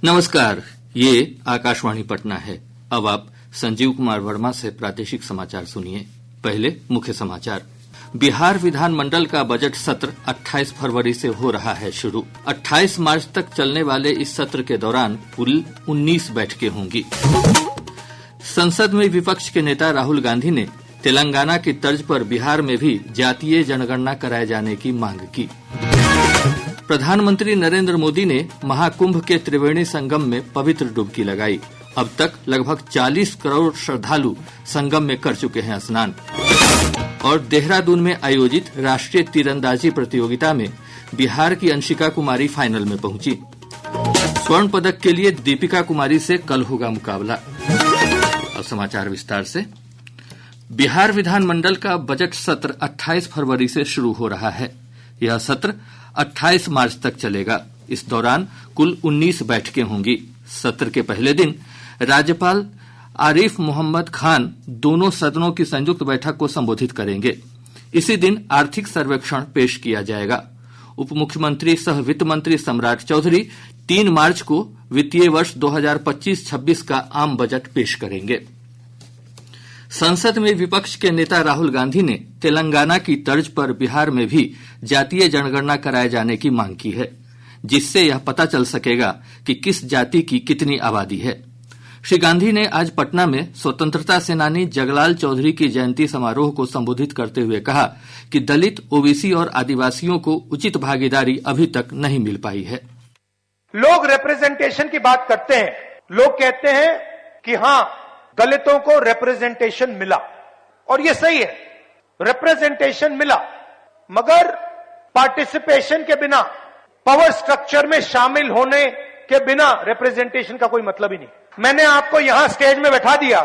नमस्कार, ये आकाशवाणी पटना है। अब आप संजीव कुमार वर्मा से प्रादेशिक समाचार सुनिए। पहले मुख्य समाचार। बिहार विधानमंडल का बजट सत्र 28 फरवरी से हो रहा है शुरू। 28 मार्च तक चलने वाले इस सत्र के दौरान कुल 19 बैठकें होंगी। संसद में विपक्ष के नेता राहुल गांधी ने तेलंगाना की तर्ज पर बिहार में भी जातीय जनगणना कराए जाने की मांग की। प्रधानमंत्री नरेंद्र मोदी ने महाकुंभ के त्रिवेणी संगम में पवित्र डुबकी लगाई। अब तक लगभग 40 करोड़ श्रद्धालु संगम में कर चुके हैं स्नान। और देहरादून में आयोजित राष्ट्रीय तीरंदाजी प्रतियोगिता में बिहार की अंशिका कुमारी फाइनल में पहुंची। स्वर्ण पदक के लिए दीपिका कुमारी से कल होगा मुकाबला। अब समाचार विस्तार से। बिहार विधानमंडल का बजट सत्र 28 फरवरी से शुरू हो रहा है। यह सत्र 28 मार्च तक चलेगा। इस दौरान कुल 19 बैठकें होंगी। सत्र के पहले दिन राज्यपाल आरिफ मोहम्मद खान दोनों सदनों की संयुक्त बैठक को संबोधित करेंगे। इसी दिन आर्थिक सर्वेक्षण पेश किया जाएगा। उप मुख्यमंत्री सह वित्त मंत्री सम्राट चौधरी 3 मार्च को वित्तीय वर्ष 2025-26 का आम बजट पेश करेंगे। संसद में विपक्ष के नेता राहुल गांधी ने तेलंगाना की तर्ज पर बिहार में भी जातीय जनगणना कराए जाने की मांग की है, जिससे यह पता चल सकेगा कि किस जाति की कितनी आबादी है। श्री गांधी ने आज पटना में स्वतंत्रता सेनानी जगलाल चौधरी की जयंती समारोह को संबोधित करते हुए कहा कि दलित, ओबीसी और आदिवासियों को उचित भागीदारी अभी तक नहीं मिल पाई है। लोग रिप्रेजेंटेशन की बात करते हैं। लोग कहते हैं कि हाँ, दलितों को रिप्रेजेंटेशन मिला, और ये सही है, रिप्रेजेंटेशन मिला, मगर पार्टिसिपेशन के बिना, पावर स्ट्रक्चर में शामिल होने के बिना रिप्रेजेंटेशन का कोई मतलब ही नहीं। मैंने आपको यहां स्टेज में बैठा दिया,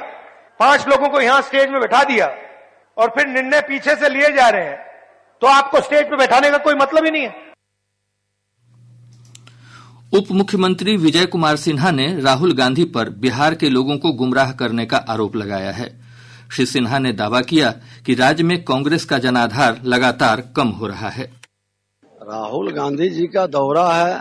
5 लोगों को यहां स्टेज में बैठा दिया, और फिर निर्णय पीछे से लिए जा रहे हैं, तो आपको स्टेज पे बैठाने का कोई मतलब ही नहीं है। उप मुख्यमंत्री विजय कुमार सिन्हा ने राहुल गांधी पर बिहार के लोगों को गुमराह करने का आरोप लगाया है। श्री सिन्हा ने दावा किया कि राज्य में कांग्रेस का जनाधार लगातार कम हो रहा है। राहुल गांधी जी का दौरा है,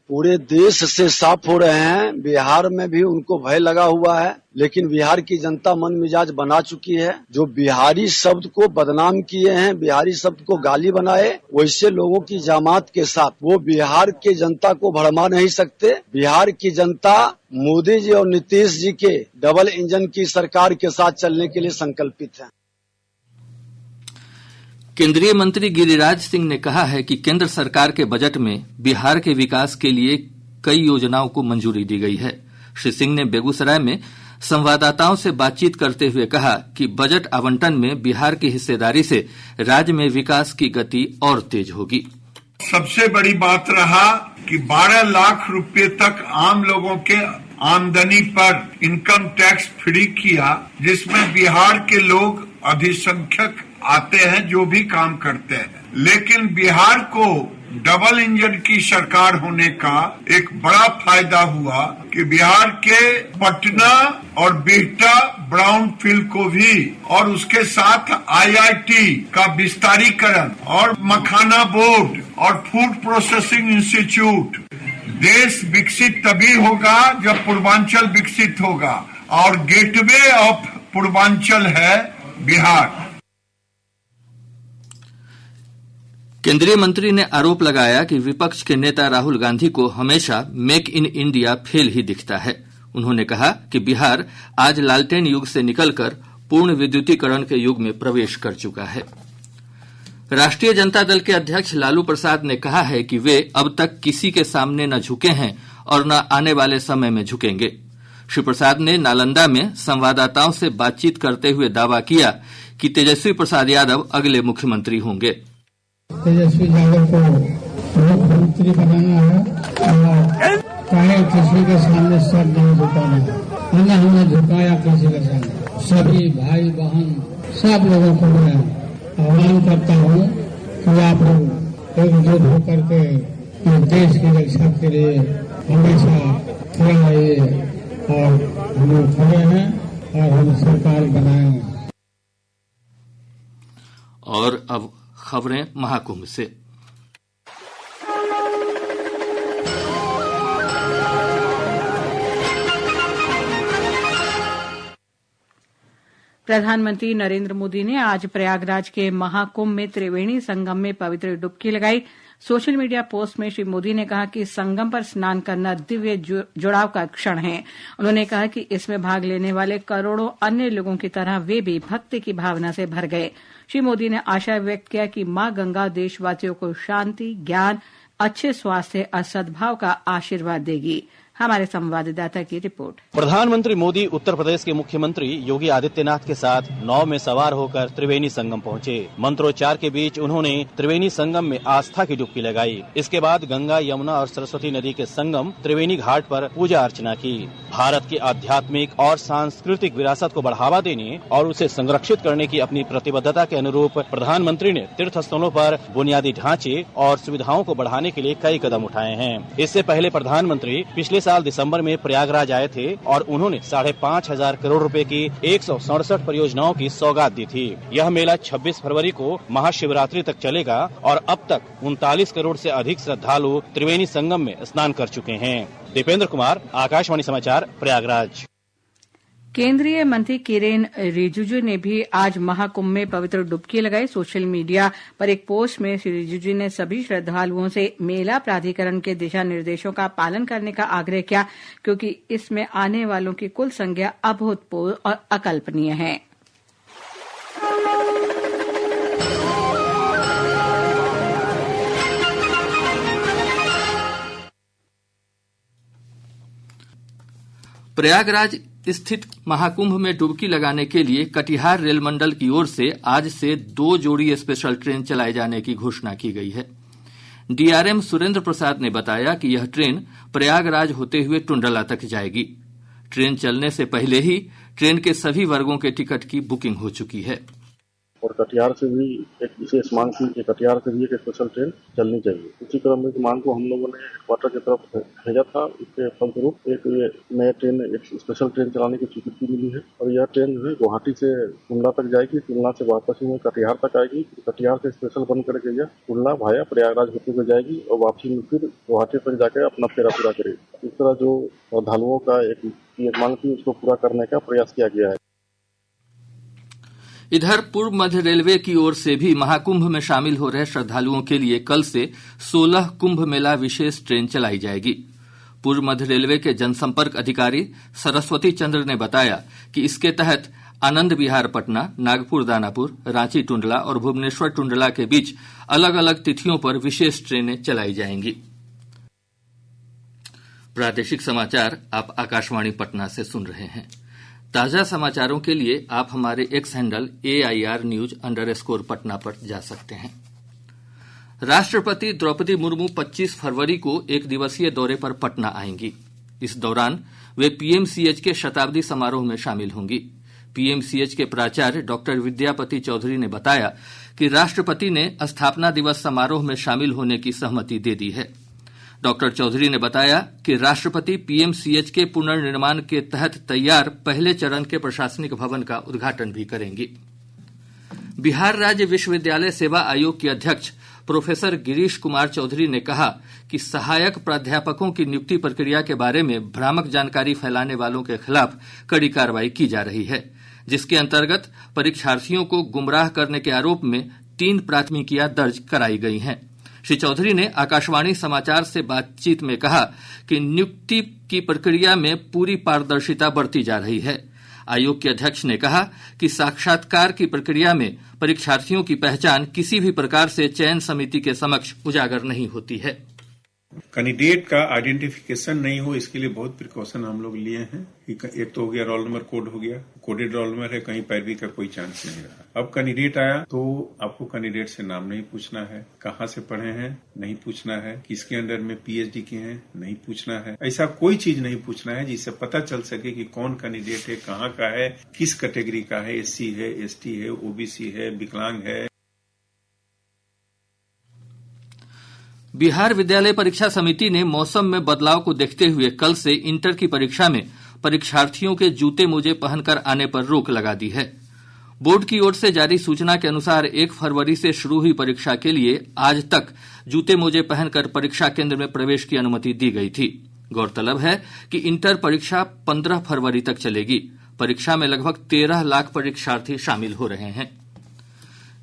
पूरे देश से साफ हो रहे हैं। बिहार में भी उनको भय लगा हुआ है, लेकिन बिहार की जनता मन मिजाज बना चुकी है। जो बिहारी शब्द को बदनाम किए हैं, बिहारी शब्द को गाली बनाए, वैसे लोगों की जमात के साथ वो बिहार के जनता को भरमा नहीं सकते। बिहार की जनता मोदी जी और नीतीश जी के डबल इंजन की सरकार के साथ चलने के लिए संकल्पित है। केंद्रीय मंत्री गिरिराज सिंह ने कहा है कि केंद्र सरकार के बजट में बिहार के विकास के लिए कई योजनाओं को मंजूरी दी गई है। श्री सिंह ने बेगूसराय में संवाददाताओं से बातचीत करते हुए कहा कि बजट आवंटन में बिहार की हिस्सेदारी से राज्य में विकास की गति और तेज होगी। सबसे बड़ी बात रहा कि 12 लाख रुपए तक आम लोगों के आमदनी पर इनकम टैक्स फ्री किया, जिसमें बिहार के लोग अधिसंख्यक आते हैं जो भी काम करते हैं। लेकिन बिहार को डबल इंजन की सरकार होने का एक बड़ा फायदा हुआ कि बिहार के पटना और बिहटा ब्राउन फील्ड को भी, और उसके साथ IIT का विस्तारीकरण और मखाना बोर्ड और फूड प्रोसेसिंग इंस्टीट्यूट। देश विकसित तभी होगा जब पूर्वांचल विकसित होगा, और गेटवे ऑफ पूर्वांचल है बिहार। केंद्रीय मंत्री ने आरोप लगाया कि विपक्ष के नेता राहुल गांधी को हमेशा मेक इन इंडिया फेल ही दिखता है। उन्होंने कहा कि बिहार आज लालटेन युग से निकलकर पूर्ण विद्युतीकरण के युग में प्रवेश कर चुका है। राष्ट्रीय जनता दल के अध्यक्ष लालू प्रसाद ने कहा है कि वे अब तक किसी के सामने न झुके हैं और न आने वाले समय में झुकेंगे। श्री प्रसाद ने नालंदा में संवाददाताओं से बातचीत करते हुए दावा किया कि तेजस्वी प्रसाद यादव अगले मुख्यमंत्री होंगे। तेजस्वी यादव को मुख्यमंत्री बनाना है, और चाहे किसी के सामने सर नहीं झुकाना है। हमने झुकाया किसी के सामने। सभी भाई बहन सब लोगों को मैं आह्वान करता हूँ कि आप लोग एकजुट होकर के देश की रक्षा के लिए हमेशा खड़े रहिए, और हम खड़े हैं और हम सरकार बनाएंगे। और अब खबरें महाकुंभ से। प्रधानमंत्री नरेंद्र मोदी ने आज प्रयागराज के महाकुंभ में त्रिवेणी संगम में पवित्र डुबकी लगाई। सोशल मीडिया पोस्ट में श्री मोदी ने कहा कि संगम पर स्नान करना दिव्य जुड़ाव का क्षण है। उन्होंने कहा कि इसमें भाग लेने वाले करोड़ों अन्य लोगों की तरह वे भी भक्ति की भावना से भर गए। श्री मोदी ने आशा व्यक्त किया कि मां गंगा देशवासियों को शांति, ज्ञान, अच्छे स्वास्थ्य और सद्भाव का आशीर्वाद देगी। हमारे संवाददाता की रिपोर्ट। प्रधानमंत्री मोदी उत्तर प्रदेश के मुख्यमंत्री योगी आदित्यनाथ के साथ नाव में सवार होकर त्रिवेणी संगम पहुंचे। मंत्रोच्चार के बीच उन्होंने त्रिवेणी संगम में आस्था की डुबकी लगाई। इसके बाद गंगा, यमुना और सरस्वती नदी के संगम त्रिवेणी घाट पर पूजा अर्चना की। भारत की आध्यात्मिक और सांस्कृतिक विरासत को बढ़ावा देने और उसे संरक्षित करने की अपनी प्रतिबद्धता के अनुरूप प्रधानमंत्री ने तीर्थ स्थलों पर बुनियादी ढांचे और सुविधाओं को बढ़ाने के लिए कई कदम उठाए हैं। इससे पहले प्रधानमंत्री पिछले साल दिसंबर में प्रयागराज आए थे और उन्होंने 5,500 करोड़ रुपए की 167 परियोजनाओं की सौगात दी थी। यह मेला 26 फरवरी को महाशिवरात्रि तक चलेगा और अब तक 39 करोड़ से अधिक श्रद्धालु त्रिवेणी संगम में स्नान कर चुके हैं। दीपेंद्र कुमार, आकाशवाणी समाचार, प्रयागराज। केंद्रीय मंत्री किरेन रिजिजू ने भी आज महाकुंभ में पवित्र डुबकी लगाई। सोशल मीडिया पर एक पोस्ट में श्री रिजिजू ने सभी श्रद्धालुओं से मेला प्राधिकरण के दिशा निर्देशों का पालन करने का आग्रह किया, क्योंकि इसमें आने वालों की कुल संख्या अभूतपूर्व और अकल्पनीय है। प्रयागराज स्थित महाकुंभ में डुबकी लगाने के लिए कटिहार रेल मंडल की ओर से आज से 2 जोड़ी स्पेशल ट्रेन चलाए जाने की घोषणा की गई है। डीआरएम सुरेंद्र प्रसाद ने बताया कि यह ट्रेन प्रयागराज होते हुए टुंडला तक जाएगी। ट्रेन चलने से पहले ही ट्रेन के सभी वर्गों के टिकट की बुकिंग हो चुकी है। और कटिहार से भी एक विशेष मांग थी कि कटिहार से भी एक स्पेशल ट्रेन चलनी चाहिए। इसी क्रम में मांग को हम लोगों ने हेडक्वार्टर की तरफ भेजा था। इसके फलस्वरूप एक नया ट्रेन, एक स्पेशल ट्रेन चलाने की स्वीकृति मिली है और यह ट्रेन जो है गुवाहाटी से टुंडला तक जाएगी। टुंडला से वापस में कटिहार तक आएगी। कटिहार से स्पेशल बन करके यह टुंडला भाया प्रयागराज होते हुए जाएगी और वापसी में फिर गुवाहाटी तक जाकर अपना फेरा पूरा करेगी। इस तरह जो श्रद्धालुओं का एक मांग थी उसको पूरा करने का प्रयास किया गया है। इधर पूर्व मध्य रेलवे की ओर से भी महाकुंभ में शामिल हो रहे श्रद्धालुओं के लिए कल से 16 कुंभ मेला विशेष ट्रेन चलाई जाएगी। पूर्व मध्य रेलवे के जनसंपर्क अधिकारी सरस्वती चंद्र ने बताया कि इसके तहत आनंद विहार पटना, नागपुर दानापुर, रांची टुंडला और भुवनेश्वर टुंडला के बीच अलग अलग तिथियों पर विशेष ट्रेनें चलाई जाएंगी। प्रादेशिक समाचार आप आकाशवाणी पटना से सुन रहे हैं। ताजा समाचारों के लिए आप हमारे एक्स हैंडल AIRnews_पटना पर जा सकते हैं। राष्ट्रपति द्रौपदी मुर्मू 25 फरवरी को एक दिवसीय दौरे पर पटना आएंगी। इस दौरान वे पीएमसीएच के शताब्दी समारोह में शामिल होंगी। पीएमसीएच के प्राचार्य डॉक्टर विद्यापति चौधरी ने बताया कि राष्ट्रपति ने स्थापना दिवस समारोह में शामिल होने की सहमति दे दी है। डॉक्टर चौधरी ने बताया कि राष्ट्रपति पीएमसीएच के पुनर्निर्माण के तहत तैयार पहले चरण के प्रशासनिक भवन का उद्घाटन भी करेंगी। बिहार राज्य विश्वविद्यालय सेवा आयोग के अध्यक्ष प्रोफेसर गिरीश कुमार चौधरी ने कहा कि सहायक प्राध्यापकों की नियुक्ति प्रक्रिया के बारे में भ्रामक जानकारी फैलाने वालों के खिलाफ कड़ी कार्रवाई की जा रही है, जिसके अंतर्गत परीक्षार्थियों को गुमराह करने के आरोप में 3 प्राथमिकियां दर्ज कराई गई हैं। श्री चौधरी ने आकाशवाणी समाचार से बातचीत में कहा कि नियुक्ति की प्रक्रिया में पूरी पारदर्शिता बरती जा रही है। आयोग के अध्यक्ष ने कहा कि साक्षात्कार की प्रक्रिया में परीक्षार्थियों की पहचान किसी भी प्रकार से चयन समिति के समक्ष उजागर नहीं होती है। कैंडिडेट का आइडेंटिफिकेशन नहीं हो, इसके लिए बहुत प्रिकॉशन हम लोग लिए हैं। एक तो हो गया रोल नंबर कोड हो गया, कोडेड रोल नंबर है, कहीं पैरवी का कोई चांस नहीं रहा। अब कैंडिडेट आया तो आपको कैंडिडेट से नाम नहीं पूछना है, कहाँ से पढ़े हैं नहीं पूछना है, किसके अंडर में पीएचडी किए हैं नहीं पूछना है। ऐसा कोई चीज नहीं पूछना है जिससे पता चल सके कि कौन कैंडिडेट है, कहाँ का है, किस कैटेगरी का है, एससी है, एसटी है, ओबीसी है, विकलांग है। बिहार विद्यालय परीक्षा समिति ने मौसम में बदलाव को देखते हुए कल से इंटर की परीक्षा में परीक्षार्थियों के जूते मोजे पहनकर आने पर रोक लगा दी है। बोर्ड की ओर से जारी सूचना के अनुसार 1 फरवरी से शुरू हुई परीक्षा के लिए आज तक जूते मोजे पहनकर परीक्षा केंद्र में प्रवेश की अनुमति दी गई थी। गौरतलब है कि इंटर परीक्षा 15 फरवरी तक चलेगी। परीक्षा में लगभग 13 लाख परीक्षार्थी शामिल हो रहे हैं।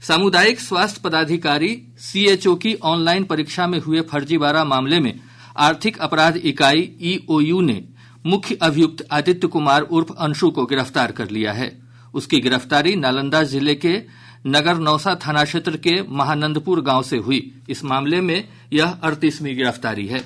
सामुदायिक स्वास्थ्य पदाधिकारी सीएचओ की ऑनलाइन परीक्षा में हुए फर्जीवाड़ा मामले में आर्थिक अपराध इकाई ईओयू ने मुख्य अभियुक्त आदित्य कुमार उर्फ अंशु को गिरफ्तार कर लिया है। उसकी गिरफ्तारी नालंदा जिले के नगर नौसा थाना क्षेत्र के महानंदपुर गांव से हुई। इस मामले में यह 38वीं गिरफ्तारी है।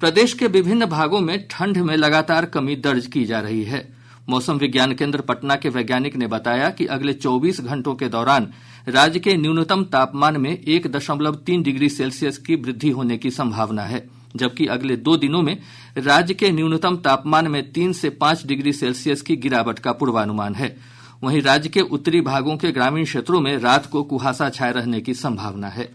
प्रदेश के विभिन्न भागों में ठंड में लगातार कमी दर्ज की जा रही है। मौसम विज्ञान केंद्र पटना के वैज्ञानिक ने बताया कि अगले 24 घंटों के दौरान राज्य के न्यूनतम तापमान में 1.3 डिग्री सेल्सियस की वृद्धि होने की संभावना है, जबकि अगले 2 दिनों में राज्य के न्यूनतम तापमान में 3 से 5 डिग्री सेल्सियस की गिरावट का पूर्वानुमान है। वहीं राज्य के उत्तरी भागों के ग्रामीण क्षेत्रों में रात को कुहासा छाये रहने की संभावना है।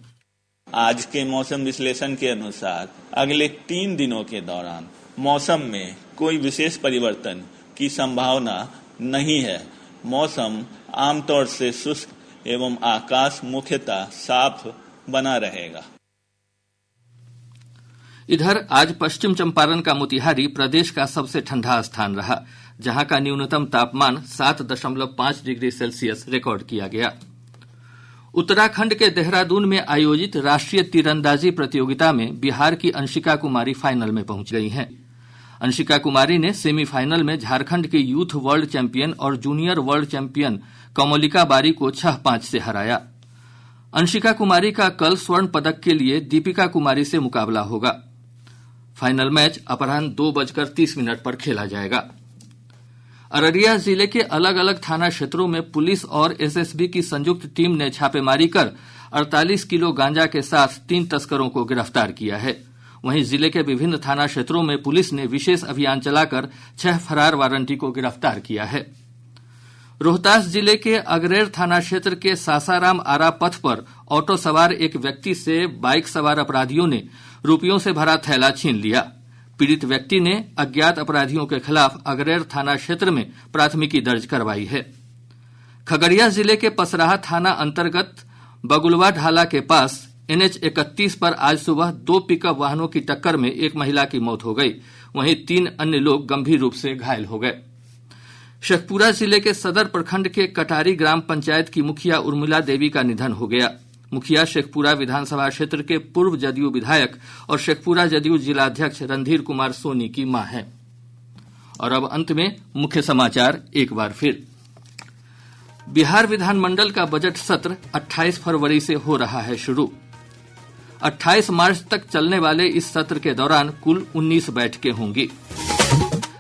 आज के मौसम विश्लेषण के अनुसार अगले 3 दिनों के दौरान मौसम में कोई विशेष परिवर्तन की संभावना नहीं है। मौसम आमतौर से शुष्क एवं आकाश मुख्यतः साफ बना रहेगा। इधर आज पश्चिम चंपारण का मोतिहारी प्रदेश का सबसे ठंडा स्थान रहा, जहां का न्यूनतम तापमान 7.5 डिग्री सेल्सियस रिकॉर्ड किया गया। उत्तराखंड के देहरादून में आयोजित राष्ट्रीय तीरंदाजी प्रतियोगिता में बिहार की अंशिका कुमारी फाइनल में पहुंच गई हैं। अंशिका कुमारी ने सेमीफाइनल में झारखंड की यूथ वर्ल्ड चैंपियन और जूनियर वर्ल्ड चैंपियन कमलिका बारी को 6-5 से हराया। अंशिका कुमारी का कल स्वर्ण पदक के लिए दीपिका कुमारी से मुकाबला होगा। फाइनल मैच अपराह्न 2:30 पर खेला जाएगा। अररिया जिले के अलग अलग थाना क्षेत्रों में पुलिस और एसएसबी की संयुक्त टीम ने छापेमारी कर 48 किलो गांजा के साथ 3 तस्करों को गिरफ्तार किया है। वहीं जिले के विभिन्न थाना क्षेत्रों में पुलिस ने विशेष अभियान चलाकर 6 फरार वारंटी को गिरफ्तार किया है। रोहतास जिले के अगरेर थाना क्षेत्र के सासाराम आरा पथ पर ऑटो सवार एक व्यक्ति से बाइक सवार अपराधियों ने रुपयों से भरा थैला छीन लिया। पीड़ित व्यक्ति ने अज्ञात अपराधियों के खिलाफ अगरेर थाना क्षेत्र में प्राथमिकी दर्ज करवाई है। खगड़िया जिले के पसराहा थाना अंतर्गत बगुलवा ढाला के पास NH 31 पर आज सुबह 2 पिकअप वाहनों की टक्कर में एक महिला की मौत हो गई। वहीं 3 अन्य लोग गंभीर रूप से घायल हो गए। शेखपुरा जिले के सदर प्रखंड के कटारी ग्राम पंचायत की मुखिया उर्मिला देवी का निधन हो गया। मुखिया शेखपुरा विधानसभा क्षेत्र के पूर्व जदयू विधायक और शेखपुरा जदयू जिलाध्यक्ष रणधीर कुमार सोनी की मां हैं। और अब अंत में मुख्य समाचार एक बार फिर। बिहार विधानमंडल का बजट सत्र 28 फरवरी से हो रहा है शुरू। 28 मार्च तक चलने वाले इस सत्र के दौरान कुल 19 बैठकें होंगी।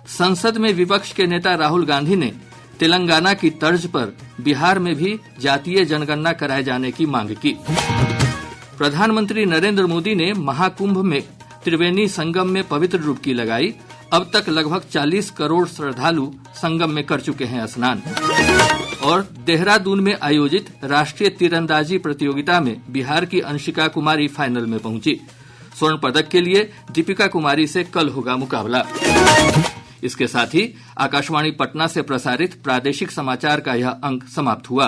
संसद में विपक्ष के नेता राहुल गांधी ने तेलंगाना की तर्ज पर बिहार में भी जातीय जनगणना कराए जाने की मांग की। प्रधानमंत्री नरेंद्र मोदी ने महाकुंभ में त्रिवेणी संगम में पवित्र डुबकी लगाई। अब तक लगभग 40 करोड़ श्रद्धालु संगम में कर चुके हैं स्नान। और देहरादून में आयोजित राष्ट्रीय तीरंदाजी प्रतियोगिता में बिहार की अंशिका कुमारी फाइनल में पहुंची। स्वर्ण पदक के लिए दीपिका कुमारी से कल होगा मुकाबला। इसके साथ ही आकाशवाणी पटना से प्रसारित प्रादेशिक समाचार का यह अंक समाप्त हुआ।